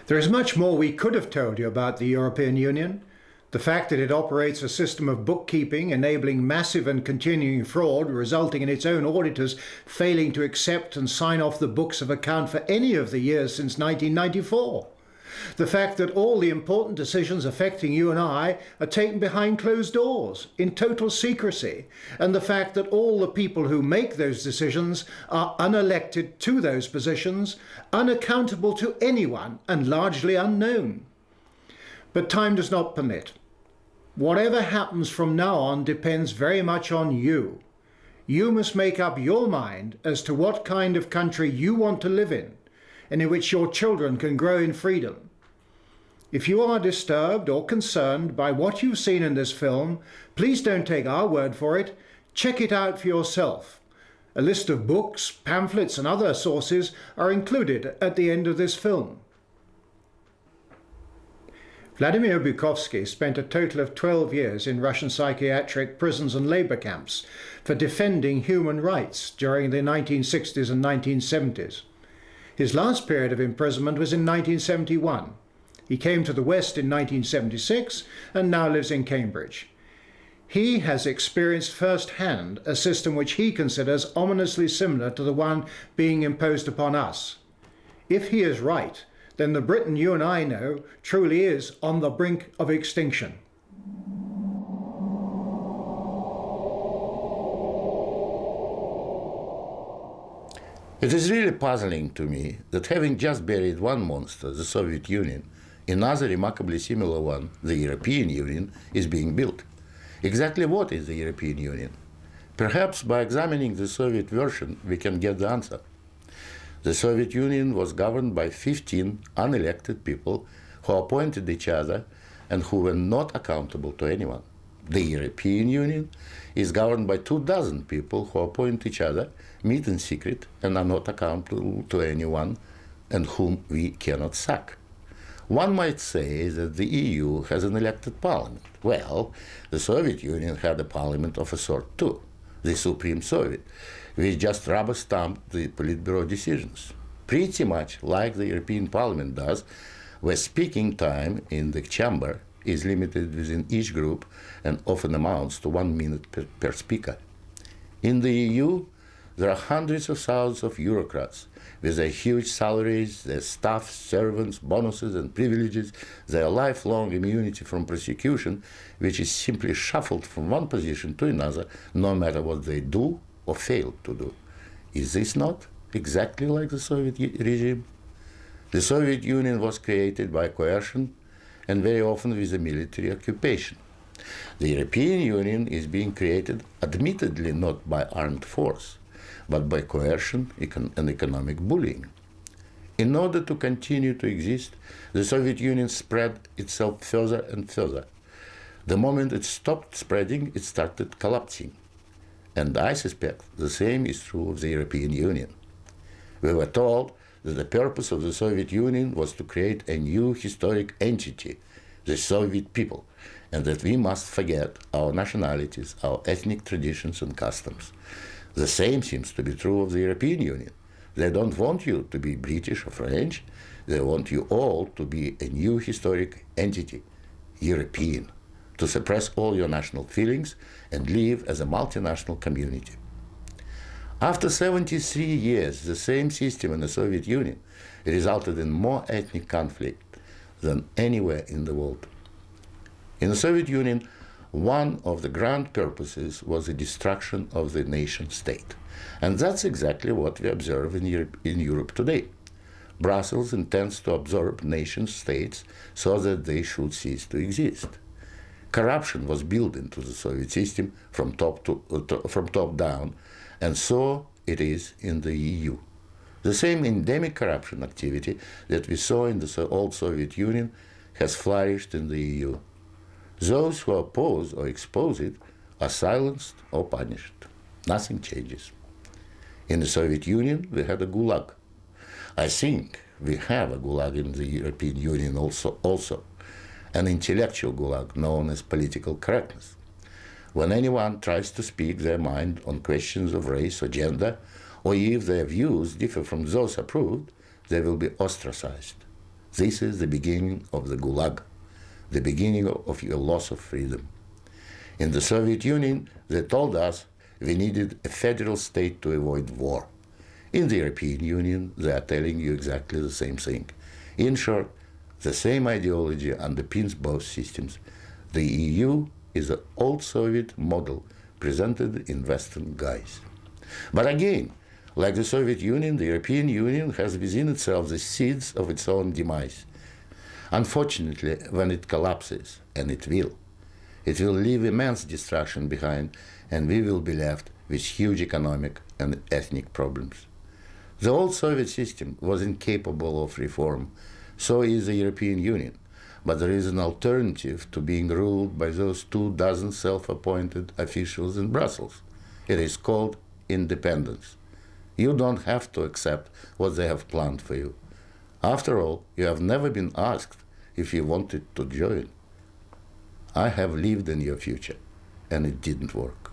There is much more we could have told you about the European Union. The fact that it operates a system of bookkeeping enabling massive and continuing fraud, resulting in its own auditors failing to accept and sign off the books of account for any of the years since 1994. The fact that all the important decisions affecting you and I are taken behind closed doors, in total secrecy, and the fact that all the people who make those decisions are unelected to those positions, unaccountable to anyone, and largely unknown. But time does not permit. Whatever happens from now on depends very much on you. You must make up your mind as to what kind of country you want to live in, and in which your children can grow in freedom. If you are disturbed or concerned by what you've seen in this film, please don't take our word for it. Check it out for yourself. A list of books, pamphlets and other sources are included at the end of this film. Vladimir Bukovsky spent a total of 12 years in Russian psychiatric prisons and labor camps for defending human rights during the 1960s and 1970s. His last period of imprisonment was in 1971. He came to the West in 1976 and now lives in Cambridge. He has experienced firsthand a system which he considers ominously similar to the one being imposed upon us. If he is right, then the Britain you and I know truly is on the brink of extinction. It is really puzzling to me that having just buried one monster, the Soviet Union, another remarkably similar one, the European Union, is being built. Exactly what is the European Union? Perhaps by examining the Soviet version we can get the answer. The Soviet Union was governed by 15 unelected people who appointed each other and who were not accountable to anyone. The European Union is governed by 24 people who appoint each other, meet in secret, and are not accountable to anyone, and whom we cannot sack. One might say that the EU has an elected parliament. Well, the Soviet Union had a parliament of a sort too, the Supreme Soviet, which just rubber-stamped the Politburo decisions, pretty much like the European Parliament does, where speaking time in the chamber is limited within each group and often amounts to 1 minute per speaker. In the EU, there are hundreds of thousands of bureaucrats with their huge salaries, their staff, servants, bonuses and privileges, their lifelong immunity from prosecution, which is simply shuffled from one position to another, no matter what they do or fail to do. Is this not exactly like the Soviet regime? The Soviet Union was created by coercion and very often with a military occupation. The European Union is being created admittedly not by armed force, but by coercion and economic bullying. In order to continue to exist, the Soviet Union spread itself further and further. The moment it stopped spreading, it started collapsing. And I suspect the same is true of the European Union. We were told that the purpose of the Soviet Union was to create a new historic entity, the Soviet people, and that we must forget our nationalities, our ethnic traditions and customs. The same seems to be true of the European Union. They don't want you to be British or French. They want you all to be a new historic entity, European, to suppress all your national feelings and live as a multinational community. After 73 years, the same system in the Soviet Union resulted in more ethnic conflict than anywhere in the world. In the Soviet Union, one of the grand purposes was the destruction of the nation state. And that's exactly what we observe in Europe today. Brussels intends to absorb nation states so that they should cease to exist. Corruption was built into the Soviet system from top down, and so it is in the EU. The same endemic corruption activity that we saw in the old Soviet Union has flourished in the EU. Those who oppose or expose it are silenced or punished. Nothing changes. In the Soviet Union, we had a gulag. I think we have a gulag in the European Union also, an intellectual gulag known as political correctness. When anyone tries to speak their mind on questions of race or gender, or if their views differ from those approved, they will be ostracized. This is the beginning of the Gulag, the beginning of your loss of freedom. In the Soviet Union, they told us we needed a federal state to avoid war. In the European Union, they are telling you exactly the same thing. In short, the same ideology underpins both systems. The EU is the old Soviet model presented in Western guise. But again, like the Soviet Union, the European Union has within itself the seeds of its own demise. Unfortunately, when it collapses, and it will leave immense destruction behind, and we will be left with huge economic and ethnic problems. The old Soviet system was incapable of reform, so is the European Union. But there is an alternative to being ruled by those 24 self-appointed officials in Brussels. It is called independence. You don't have to accept what they have planned for you. After all, you have never been asked if you wanted to join. I have lived in your future, and it didn't work.